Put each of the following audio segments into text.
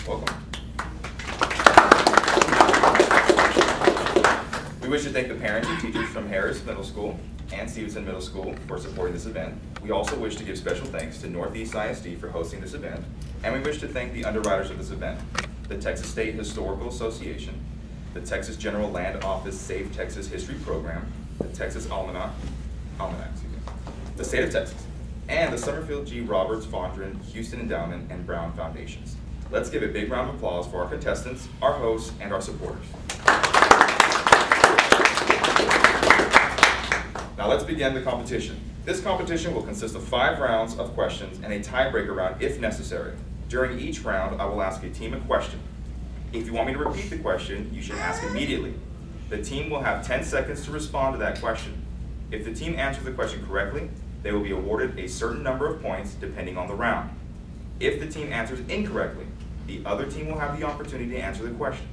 Welcome. We wish to thank the parents and teachers from Harris Middle School and Stevenson Middle School for supporting this event. We also wish to give special thanks to Northeast ISD for hosting this event, and we wish to thank the underwriters of this event, the Texas State Historical Association, the Texas General Land Office Save Texas History Program, the Texas Almanac, the State of Texas, and the Summerfield G. Roberts Fondren, Houston Endowment, and Brown Foundations. Let's give a big round of applause for our contestants, our hosts, and our supporters. Now let's begin the competition. This competition will consist of 5 rounds of questions and a tiebreaker round if necessary. During each round, I will ask a team a question. If you want me to repeat the question, you should ask immediately. The team will have 10 seconds to respond to that question. If the team answers the question correctly, they will be awarded a certain number of points depending on the round. If the team answers incorrectly, the other team will have the opportunity to answer the question.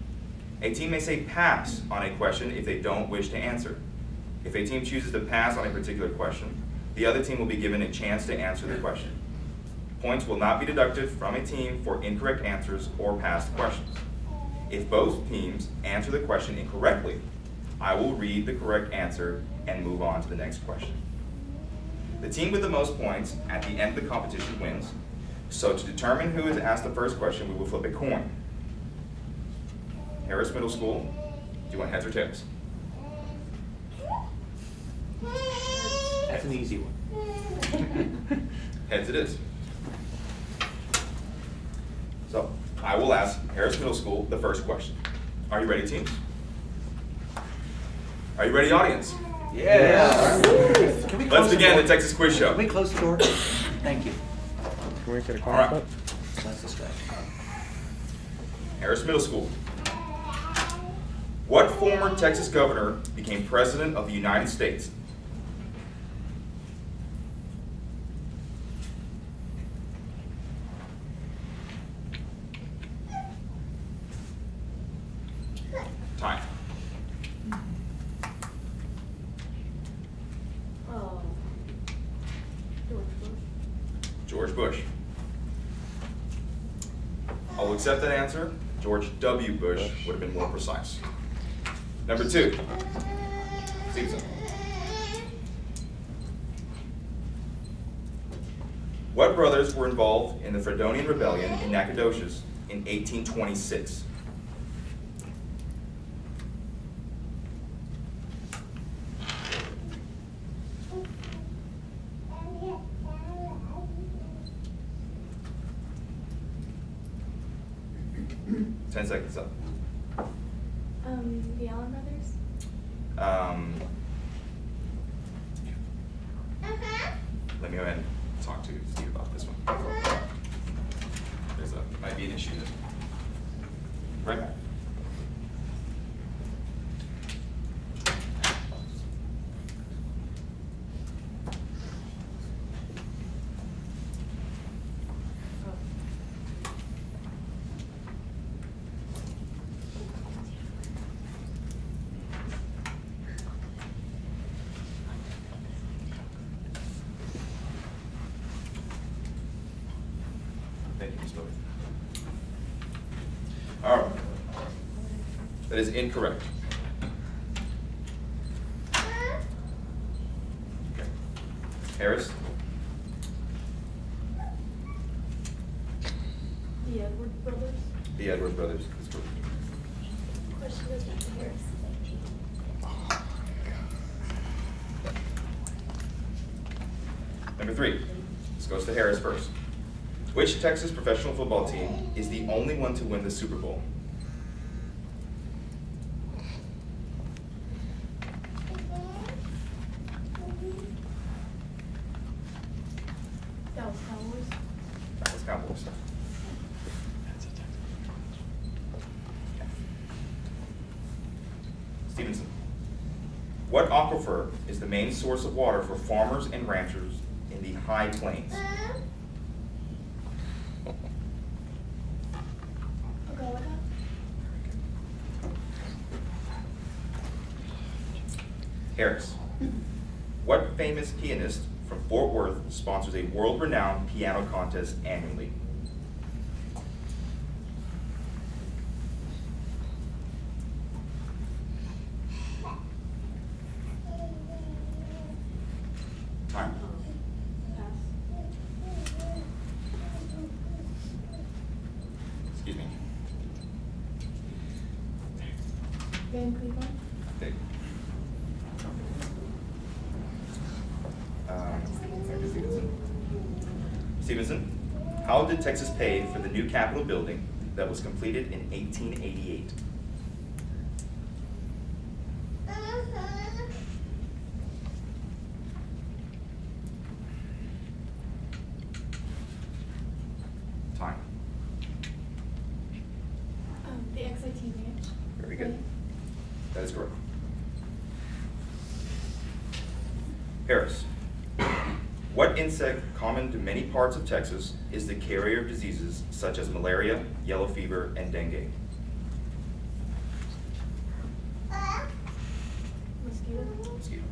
A team may say pass on a question if they don't wish to answer. If a team chooses to pass on a particular question, the other team will be given a chance to answer the question. Points will not be deducted from a team for incorrect answers or past questions. If both teams answer the question incorrectly, I will read the correct answer and move on to the next question. The team with the most points at the end of the competition wins. So to determine who is asked the first question, we will flip a coin. Harris Middle School, do you want heads or tails? That's an easy one. Heads it is. So I will ask Harris Middle School the first question. Are you ready, teams? Are you ready, audience? Yes. Let's begin the Texas Quiz Show. Can we close the door? Thank you. Can we get a All right. That's the strategy. Harris Middle School. What former Texas governor became president of the United States? Time. Oh, George Bush. I'll accept that answer. George W. Bush would have been more precise. Number 2. Stevenson. What brothers were involved in the Fredonian Rebellion in Nacogdoches in 1826? Ten seconds up. The Allen brothers? Let me go ahead and talk to Steve about this one. Might be an issue there. Right back. Thank you, Ms. Bowie. All right. That is incorrect. Okay. Harris? The Edward brothers? The Edwards brothers. Is correct. Question is Dr. Harris. Number 3. This goes to Harris first. Which Texas professional football team is the only one to win the Super Bowl? Dallas Cowboys? Dallas Cowboys. Stevenson. What aquifer is the main source of water for farmers and ranchers in the High Plains? Harris. What famous pianist from Fort Worth sponsors a world-renowned piano contest annually? Excuse me. Van Cleveland. Okay. Dr. Stevenson, how did Texas pay for the new Capitol building that was completed in 1888? Time. The XIT ranch. Very good. That is correct. Harris, what insect common to many parts of Texas is the carrier of diseases such as malaria, yellow fever, and dengue? Mosquito. Mosquito.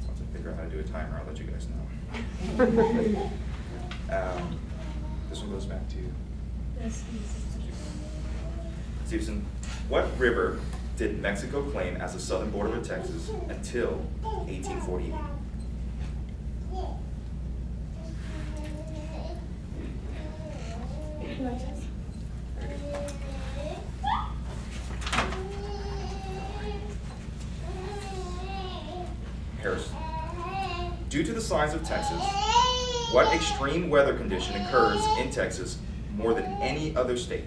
Once I figure out how to do a timer, I'll let you guys know. This one goes back to you. Yes. Stevenson, what river did Mexico claim as the southern border of Texas until 1848? Nueces. Harris, due to the size of Texas, what extreme weather condition occurs in Texas more than any other state?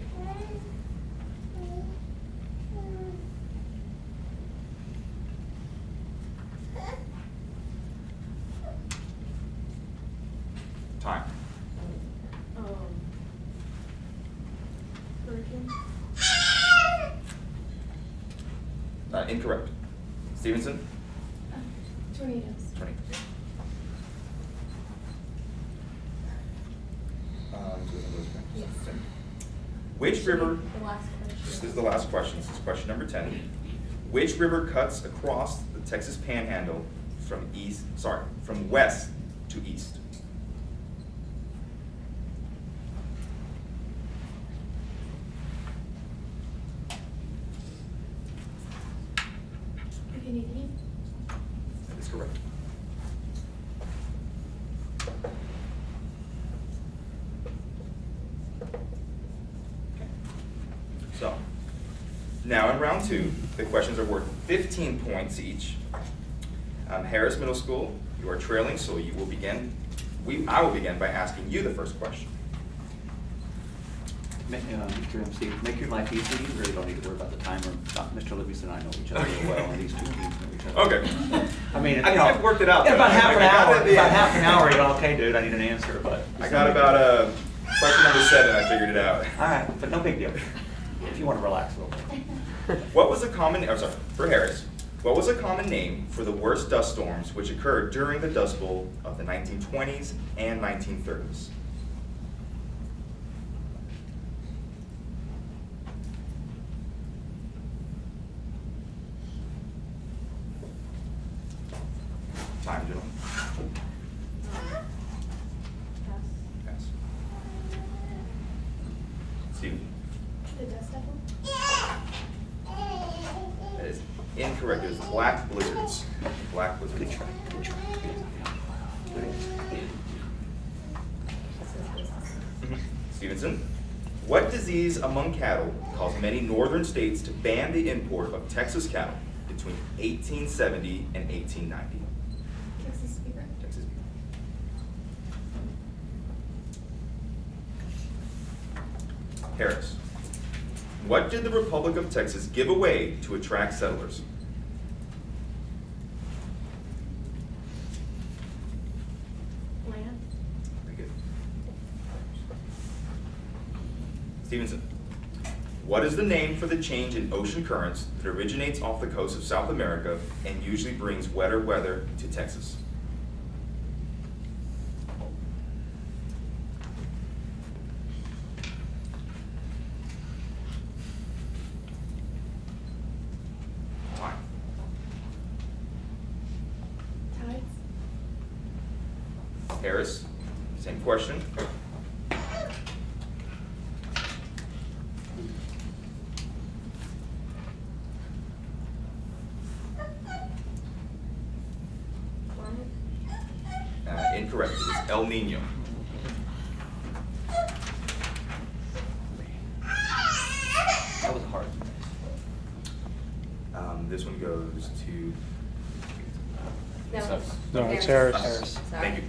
Time. Hurricane. Incorrect. Stevenson? Tornadoes. 20. Yes. Which river, The last question. this is the last question, this is question number 10. Which river cuts across the Texas Panhandle from west to east? The Canadian. That is correct. Okay. So, now in round 2, the questions are worth 15 points each. Harris Middle School, you are trailing, so you will begin. I will begin by asking you the first question. Mr. MC, make your life easy. You really don't need to worry about the timer. Mr. Livingston and I know each other real well, and these two teams know each other. Okay. I mean, I think I've worked it out, In though. about half an I got hour. it at the About end. half an hour, you go, okay, dude, I need an answer, but. I got about question number 7, I figured it out. All right, but no big deal. If you want to relax a little bit. What was a common, for Harris, what was a common name for the worst dust storms which occurred during the Dust Bowl of the 1920s and 1930s? Time, gentlemen. Pass. Pass. Steve? The Dust Devil. That is incorrect. It was black blizzards. Black blizzards. Good try, good try. Stevenson, what disease among cattle caused many northern states to ban the import of Texas cattle between 1870 and 1890? Texas fever. Texas. Harris, what did the Republic of Texas give away to attract settlers? Land. Very good. Stevenson, what is the name for the change in ocean currents that originates off the coast of South America and usually brings wetter weather to Texas? Time. Tides. Harris, same question. Incorrect. It is El Nino. That was hard. This one goes to. No. No, it's Harris. Harris. Thank you.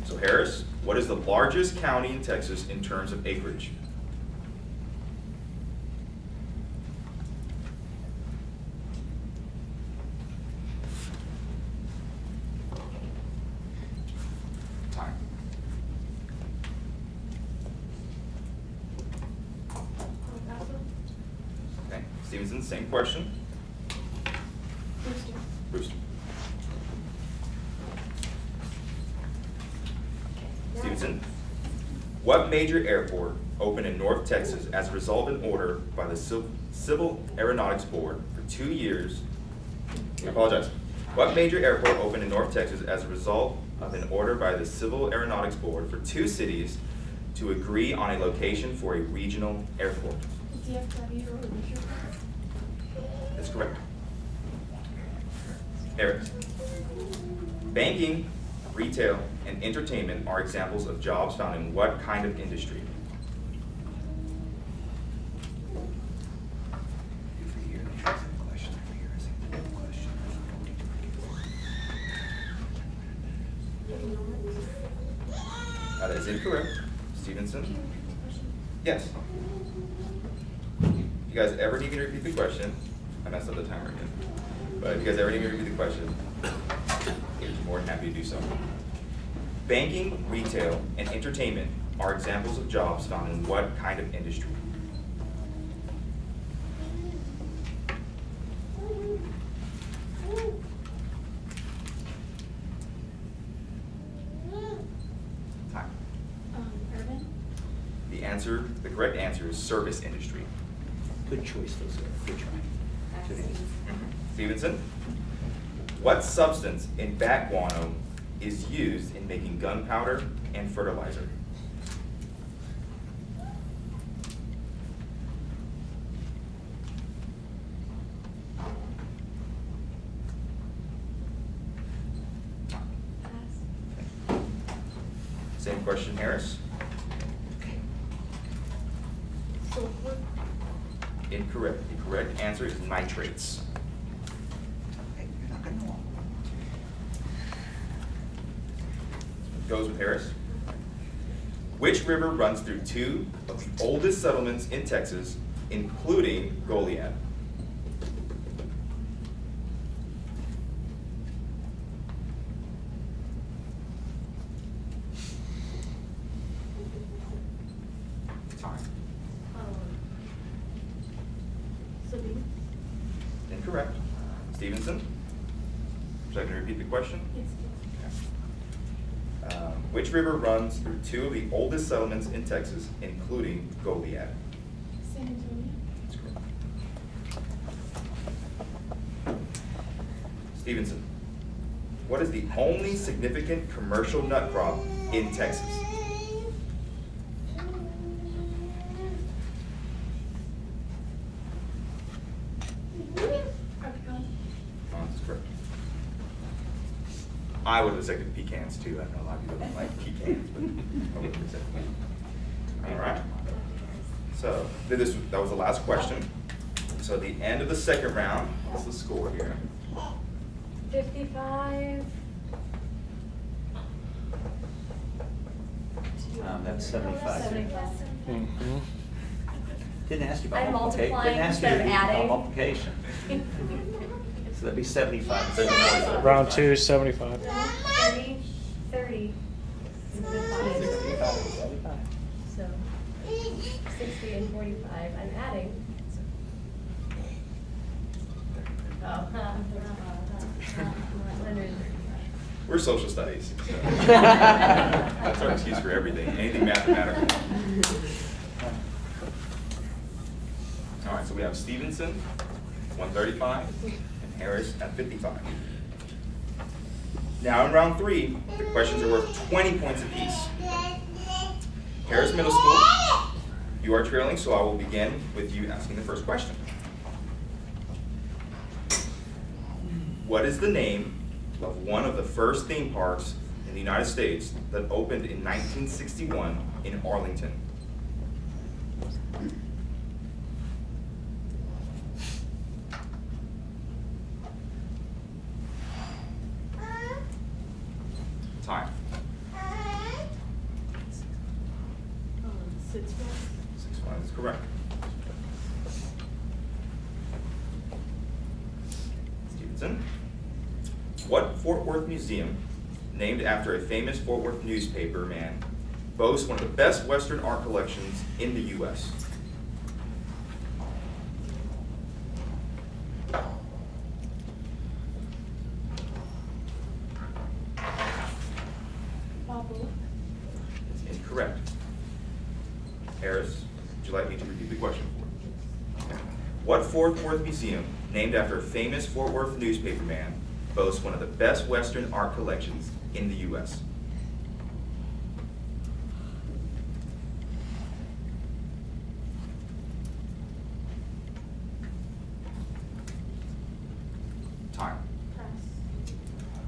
So Harris, what is the largest county in Texas in terms of acreage? Time. Okay, Stevenson, same question. Brewster. Brewster. Stevenson, what major airport opened in North Texas as a result of an order by the Civil Aeronautics Board for 2 years? I apologize. What major airport opened in North Texas as a result of an order by the Civil Aeronautics Board for 2 cities to agree on a location for a regional airport? DFW or Leisure Park. That's correct. Harris. Banking, retail, and entertainment are examples of jobs found in what kind of industry? That is incorrect. Stevenson? Yes. You guys ever need me to repeat the question? I messed up the timer again. But if you guys ever need me to repeat the question, I'm more than happy to do so. Banking, retail, and entertainment are examples of jobs found in what kind of industry? Time. Urban. The correct answer is service industry. Good choice, those are. Good try. Good answer. Stevenson, what substance in bat guano is used in making gunpowder and fertilizer? Pass. Same question, Harris. Sulfur. Incorrect. The correct answer is nitrates. Hey, you're not gonna know. Goes with Harris. Which river runs through 2 of the oldest settlements in Texas, including Goliad? Time. Sabine. Incorrect. Stevenson? Would you like me to repeat the question? Yes. Which river runs through 2 of the oldest settlements in Texas, including Goliad? San Antonio. That's correct. Stevenson, what is the only significant commercial nut crop in Texas? Arkansas. That's correct. I would have said pecans too. I know a lot of people don't like pecans, but I would have said. All right. So that was the last question. So at the end of the second round, what's the score here? 55. That's 75. 75. Mhm. Didn't ask you about I'm multiplication. multiplying Didn't ask you instead of about adding. multiplication. So that'd be 75 instead of 45. Round 2, 75. 30, 30. 65. So 60 and 45, I'm adding. Oh. 135. We're social studies. So. That's our excuse for everything, anything mathematical. All right, so we have Stevenson, 135, and Harris at 55. Now in round 3, the questions are worth 20 points apiece. Harris Middle School, you are trailing, so I will begin with you asking the first question. What is the name of one of the first theme parks in the United States that opened in 1961 in Arlington? Time. Six Flags. 6 Flags is correct. Stevenson. What Fort Worth museum, named after a famous Fort Worth newspaper man, boasts one of the best Western art collections in the U.S.? Balboa. That's incorrect. Harris, would you like me to repeat the question for you? What Fort Worth museum, named after a famous Fort Worth newspaper man, boasts one of the best Western art collections in the U.S.? Time. Pass.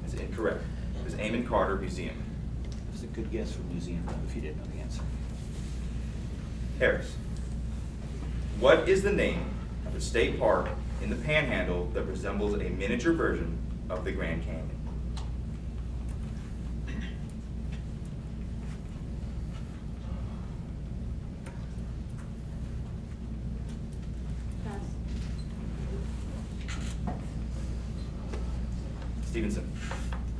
Is incorrect. It was Amon Carter Museum. It was a good guess for museum, though, if you didn't know the answer. Harris. What is the name of the state park in the Panhandle that resembles a miniature version of the Grand Canyon? Pass. Stevenson.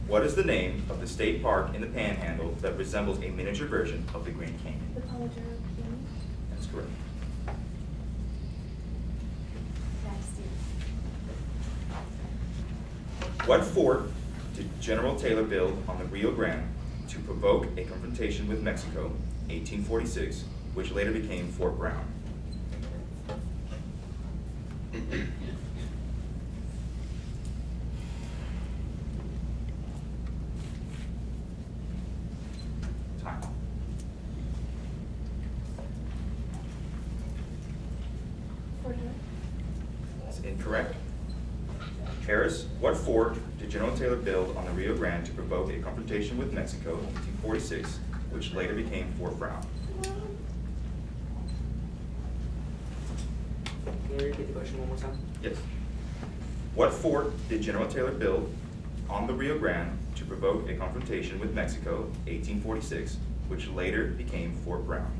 What is the name of the state park in the Panhandle that resembles a miniature version of the Grand Canyon? The Palomar Canyon. That's correct. What fort did General Taylor build on the Rio Grande to provoke a confrontation with Mexico, 1846, which later became Fort Brown? Time. Fort Hood. That's incorrect. Harris, what fort did General Taylor build on the Rio Grande to provoke a confrontation with Mexico, 1846, which later became Fort Brown? Can you repeat the question one more time? Yes. What fort did General Taylor build on the Rio Grande to provoke a confrontation with Mexico, 1846, which later became Fort Brown?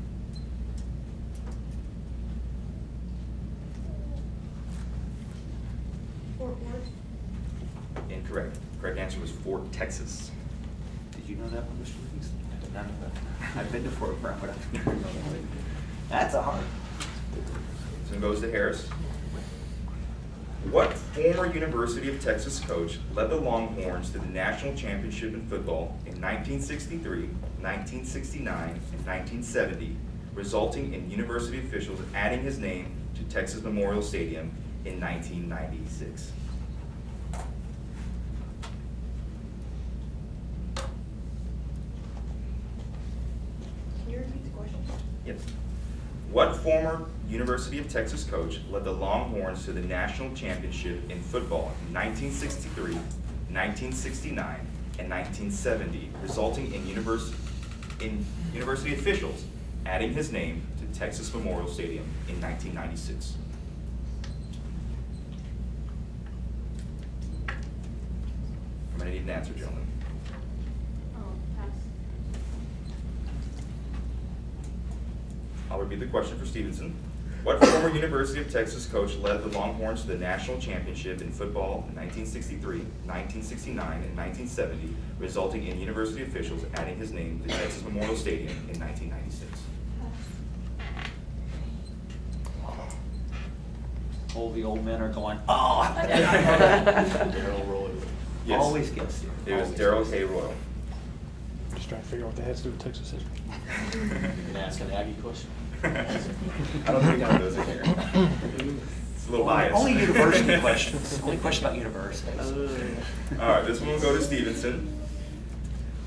Fort Worth. Incorrect. Correct answer was Fort Texas. Did you know that one, Mr. Livingston? I did not know that. I've been to Fort Brown, but I've never known that. That's a hard. This one goes to Harris. What former University of Texas coach led the Longhorns to the national championship in football in 1963, 1969, and 1970, resulting in university officials adding his name to Texas Memorial Stadium in 1996? Can you repeat the question? Yes. What former University of Texas coach led the Longhorns to the national championship in football in 1963, 1969, and 1970, resulting in university officials adding his name to Texas Memorial Stadium in 1996? I'm going to need an answer, gentlemen. Pass. I'll repeat the question for Stevenson. What former University of Texas coach led the Longhorns to the national championship in football in 1963, 1969, and 1970, resulting in university officials adding his name to Texas Memorial Stadium in 1996? All the old men are going, oh! Daryl Roy. Yes. Always gets you. It was Darrell K. Royal. Just trying to figure out what that has to do with Texas history. Can I ask an Aggie question? I don't think none of those are here. It's a little biased. Only university questions. Only question about universities. All right, this one will go to Stevenson.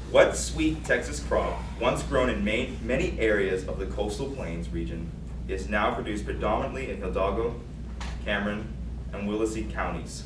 What sweet Texas crop, once grown in many areas of the coastal plains region, is now produced predominantly in Hidalgo, Cameron, and Willacy counties?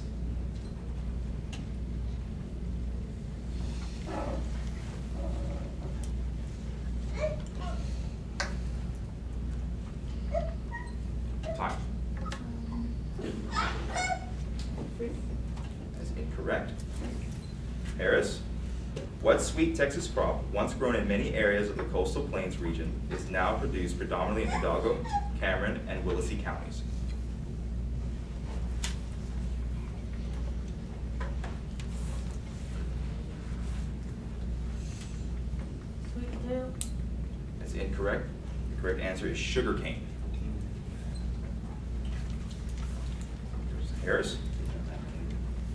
What sweet Texas crop, once grown in many areas of the coastal plains region, is now produced predominantly in Hidalgo, Cameron, and Willacy counties? Sweet potato. That's incorrect. The correct answer is sugarcane. Harris?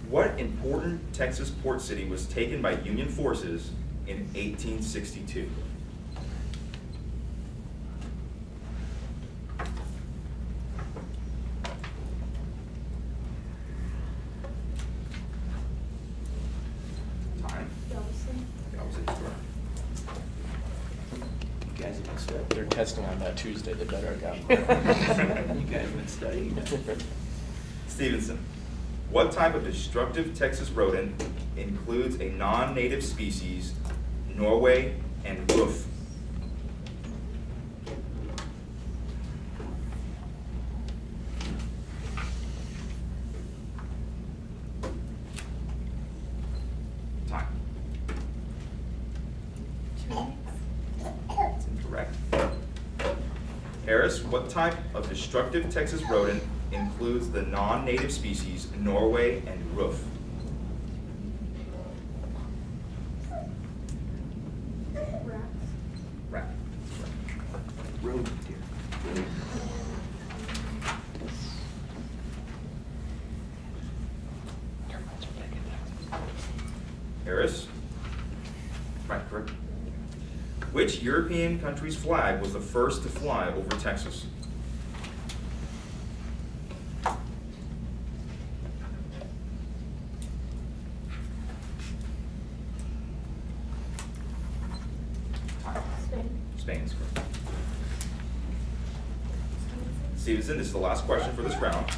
What important Texas port city was taken by Union forces in 1862? Time. Galveston. Galveston is correct. You guys have been studying. They're testing on that Tuesday, they better have gotten. You guys have been studying. Stevenson. What type of destructive Texas rodent includes a non-native species, Norway, and roof? Time. That's incorrect. Harris, what type of destructive Texas rodent includes the non-native species Norway and roof? Rats. Rat. Rodent here. Harris? Right, correct. Which European country's flag was the first to fly over Texas? Time. Spain. Spain is correct. Stevenson, this is the last question for this round.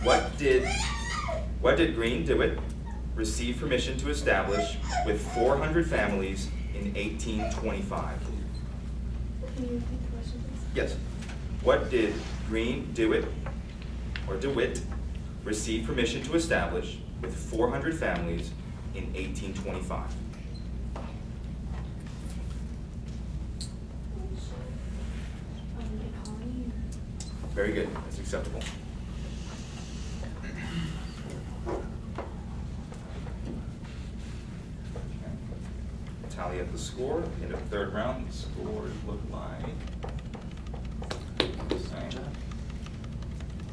What did Green DeWitt receive permission to establish with 400 families in 1825? Can you repeat the question, please? Yes. What did Green DeWitt receive permission to establish with 400 families in 1825? A colony. Very good. That's acceptable. Tally up the score. At the end of the third round, the scores look like.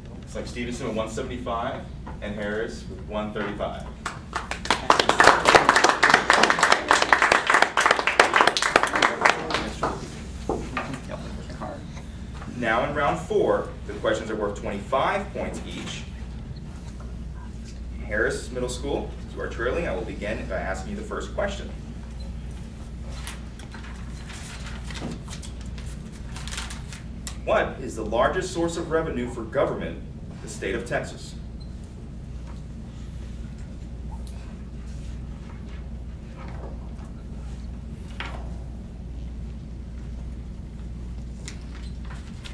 Looks like Stevenson with 175 and Harris with 135. Now in round 4, the questions are worth 25 points each. Harris Middle School, since you are trailing, I will begin by asking you the first question. What is the largest source of revenue for government in the state of Texas?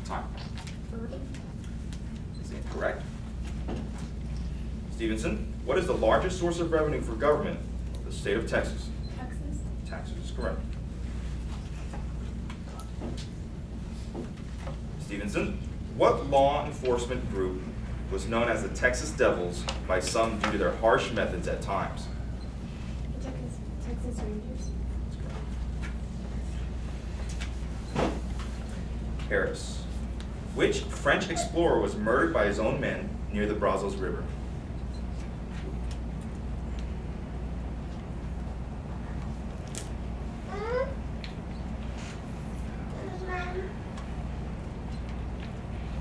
Time. Urban. Is incorrect. Stevenson, what is the largest source of revenue for government in the state of Texas? Texas. Taxes is correct. Stevenson, what law enforcement group was known as the Texas Devils by some due to their harsh methods at times? Texas Rangers. Harris, which French explorer was murdered by his own men near the Brazos River?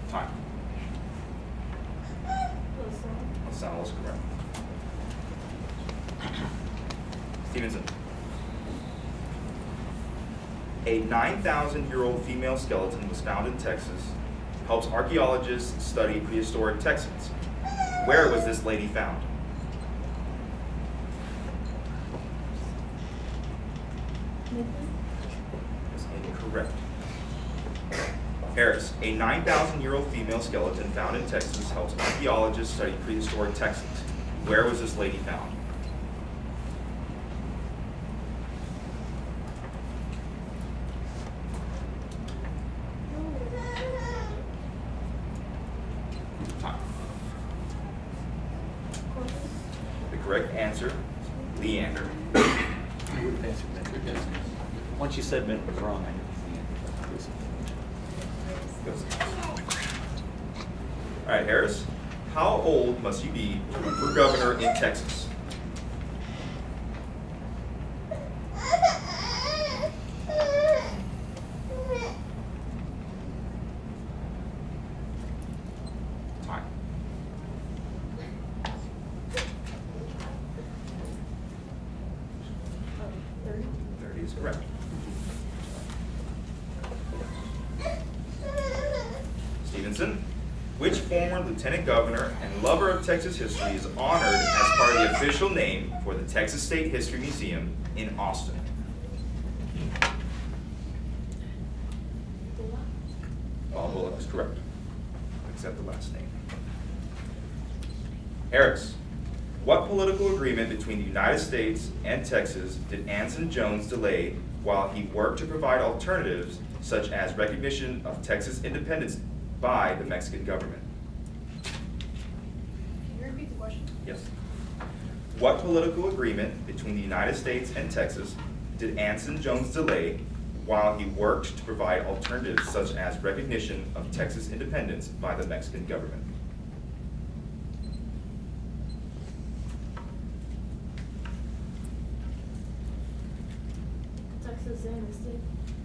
Time. LaSalle is correct. Stevenson. A 9,000-year-old female skeleton was found in Texas, helps archaeologists study prehistoric Texans. Where was this lady found? That's incorrect. Harris, a 9,000-year-old female skeleton found in Texas helps archaeologists study prehistoric Texans. Where was this lady found? Alexander. I would pass your metric test. Once you said Mint was wrong, I knew it was the All right, Harris. How old must you be to run for governor in Texas? Time. 30. 30 is correct. Stevenson. Which former lieutenant governor and lover of Texas history is honored as part of the official name for the Texas State History Museum in Austin? Bob Bullock is correct, except the last name. Harris. What political agreement between the United States and Texas did Anson Jones delay while he worked to provide alternatives such as recognition of Texas independence by the Mexican government? Can you repeat the question? Yes. What political agreement between the United States and Texas did Anson Jones delay while he worked to provide alternatives such as recognition of Texas independence by the Mexican government? Texas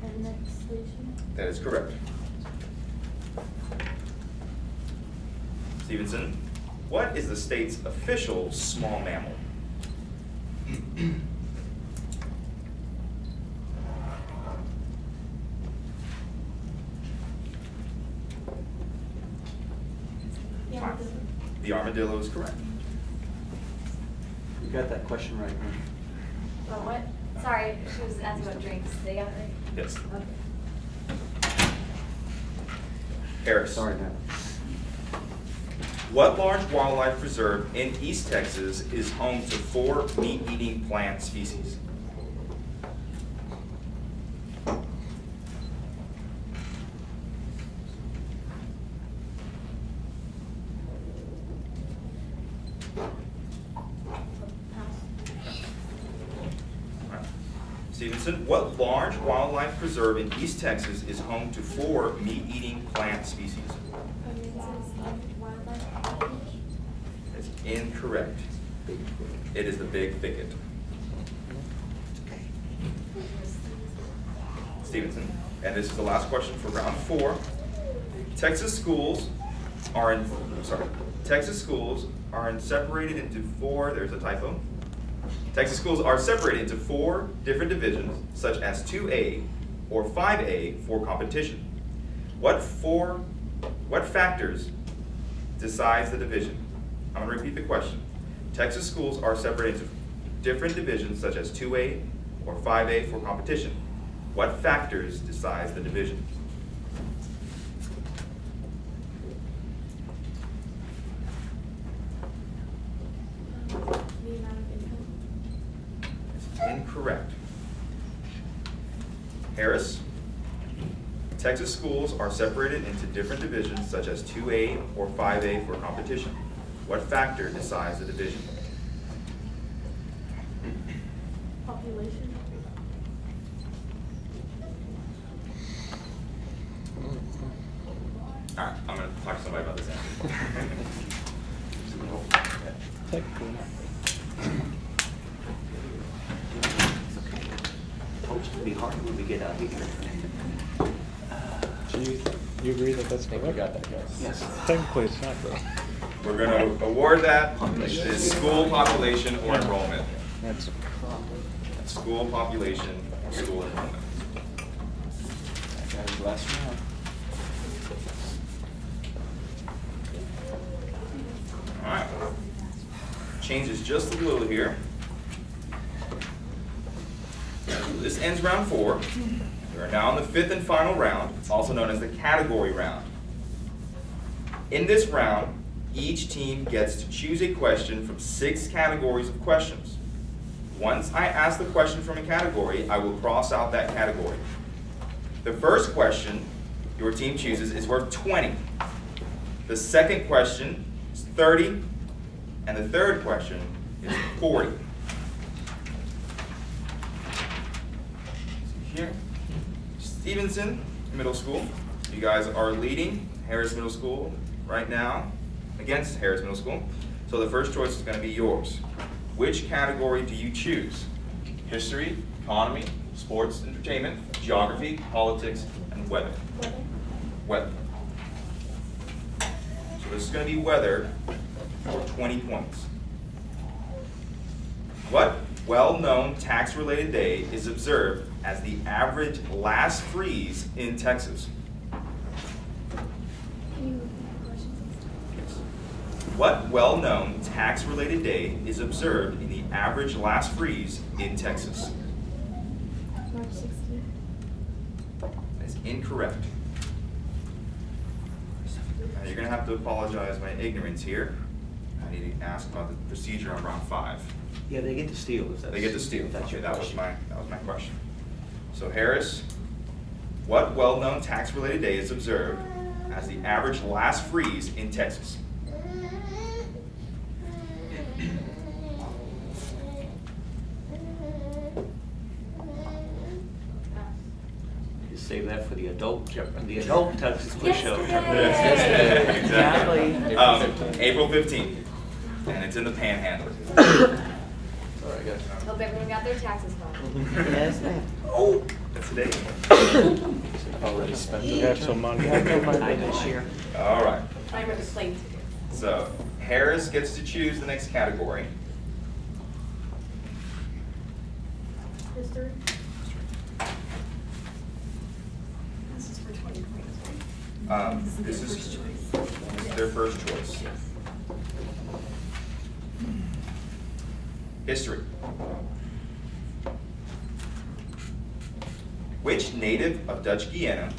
annexation. That is correct. Stevenson, what is the state's official small mammal? Yeah. Time. The armadillo is correct. You got that question right, huh? Well, what? Sorry, she was asking about drinks. They got it right? Yes. Okay. Harris. Sorry, Matt. What large wildlife preserve in East Texas is home to 4 meat-eating plant species? Stevenson, what large wildlife preserve in East Texas is home to 4 meat-eating plant species? Wildlife refuge. That's incorrect. It is the big thicket. Stevenson, and this is the last question for round 4. Texas schools are separated into 4, there's a typo. Texas schools are separated into 4 different divisions, such as 2A or 5A for competition. What factors decides the division? I'm going to repeat the question. Texas schools are separated into different divisions, such as 2A or 5A for competition. What factors decides the division? The amount of income. It's incorrect. Harris, Texas schools are separated into different divisions such as 2A or 5A for competition. What factor decides the division? Population. All right, I'm going to talk to somebody about this answer. Technically. It's going to be hard when we get out of here. Do you agree that that's I think we correct? got that, guys. Yes. Technically, it's not though. We're going to award that to school population or enrollment. That's School population or school enrollment. That guy's last round. All right. Changes just a little here. This ends round 4. We are now in the 5th and final round. It's also known as the category round. In this round, each team gets to choose a question from 6 categories of questions. Once I ask the question from a category, I will cross out that category. The first question your team chooses is worth 20. The second question is 30, and the third question is 40. here. Stevenson Middle School. You guys are leading Harris Middle School right now against Harris Middle School. So the first choice is going to be yours. Which category do you choose? History, economy, sports, entertainment, geography, politics, and weather. Weather. So this is going to be weather for 20 points. What well-known tax-related day is observed as the average last freeze in Texas? Can you repeat the question, please? What well-known tax-related day is observed in the average last freeze in Texas? March 16th. That is incorrect. Now you're going to have to apologize my ignorance here. I need to ask about the procedure on round 5. Yeah, they get to steal if that's. They get to steal. if That's Okay, your that was question. my question. So Harris, what well-known tax-related day is observed as the average last freeze in Texas? You save that for the adult Texas quiz show. Yesterday. Exactly. April 15th, and it's in the Panhandle. Sorry, guys. Hope everyone got their taxes filed. Yes, ma'am. Oh, that's today. Already spent We it. have till Monday. This year. All right. I remember explaining to you. So Harris gets to choose the next category. History. This is for 20 points, right? This is their first choice. History. Which native of Dutch Guiana,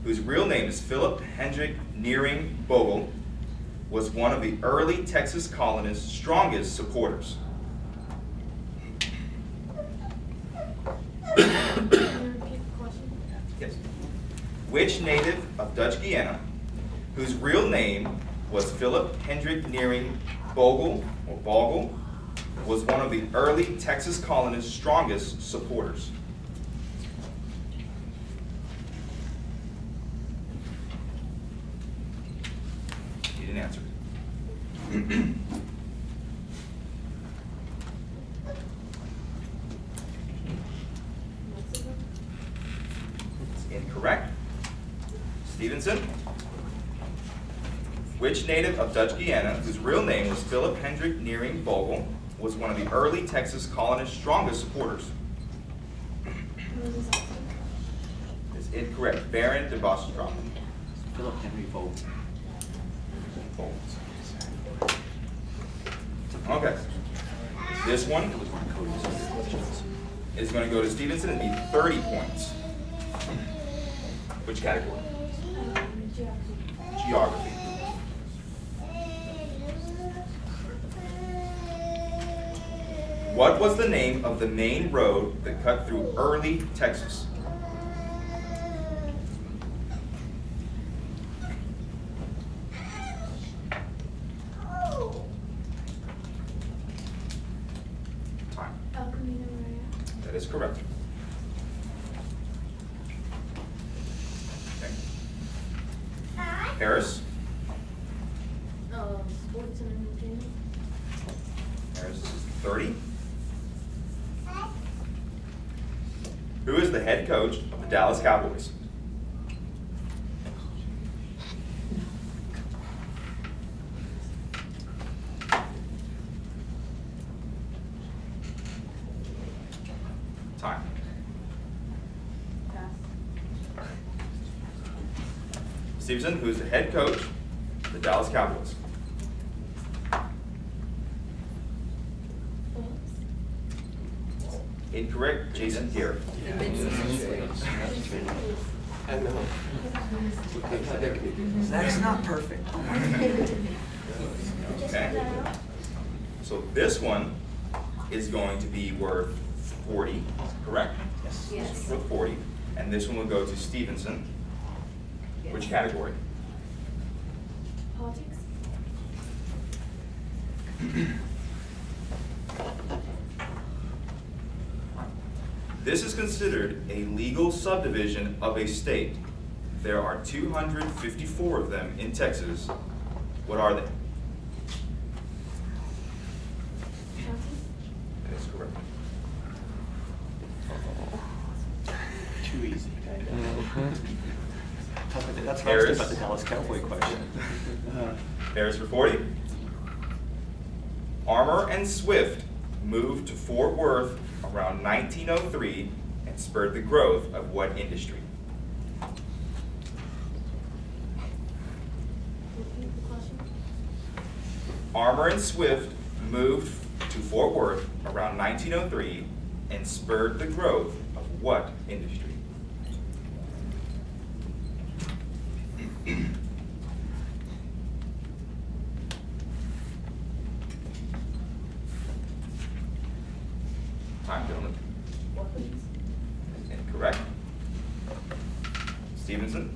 whose real name is Philip Hendrik Neering Bogle, was one of the early Texas colonists' strongest supporters? Can you repeat the question? Yes. Which native of Dutch Guiana, whose real name was Philip Hendrik Neering Bogle, or Bogle, was one of the early Texas colonists' strongest supporters? You didn't answer it. Mexico. It's incorrect. Stevenson. Which native of Dutch Guiana, whose real name was Philip Hendrik Neering Bogle, was one of the early Texas colonists' strongest supporters? What was this option? It's incorrect. Baron de Bostrom. Philip Henry Bogle. Okay. This one It was one of Cody's questions. is going to go to Stevenson and be 30 points. Which category? Geography. Geography. What was the name of the main road that cut through early Texas? Time. El Camino Real. That is correct. Okay. Harris? Sports and entertainment. Harris is 30. Who is the head coach of the Dallas Cowboys? Time. Pass. Stevenson, who is the head coach of the Dallas Cowboys? Phillips. Incorrect. Jason Garrett. I know. That's not perfect. Okay. So this one is going to be worth 40, correct? Yes. Yes. Worth 40. And this one will go to Stevenson. Which category? Politics. This is considered a legal subdivision of a state. There are 254 of them in Texas. What are they? County? That is correct. Too easy. That's what I was Harris. thinking about the Dallas Cowboy question. Harris for 40. Armour and Swift moved to Fort Worth around 1903 and spurred the growth of what industry? Repeat the question. Armour and Swift moved to Fort Worth around 1903 and spurred the growth of what industry? Time, gentlemen. Weapons? Incorrect. Stevenson.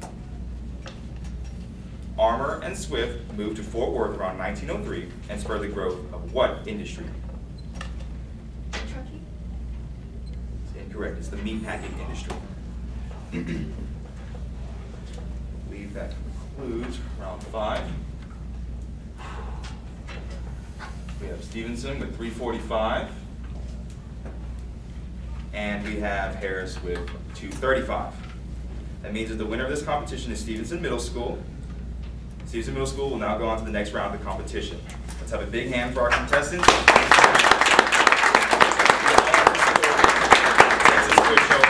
Armour and Swift moved to Fort Worth around 1903 and spurred the growth of what industry? Trucking? Incorrect. It's the meatpacking industry. I believe that concludes round 5. We have Stevenson with 345. And we have Harris with 235. That means that the winner of this competition is Stevenson Middle School. Stevenson Middle School will now go on to the next round of the competition. Let's have a big hand for our contestants. Texas Quiz Show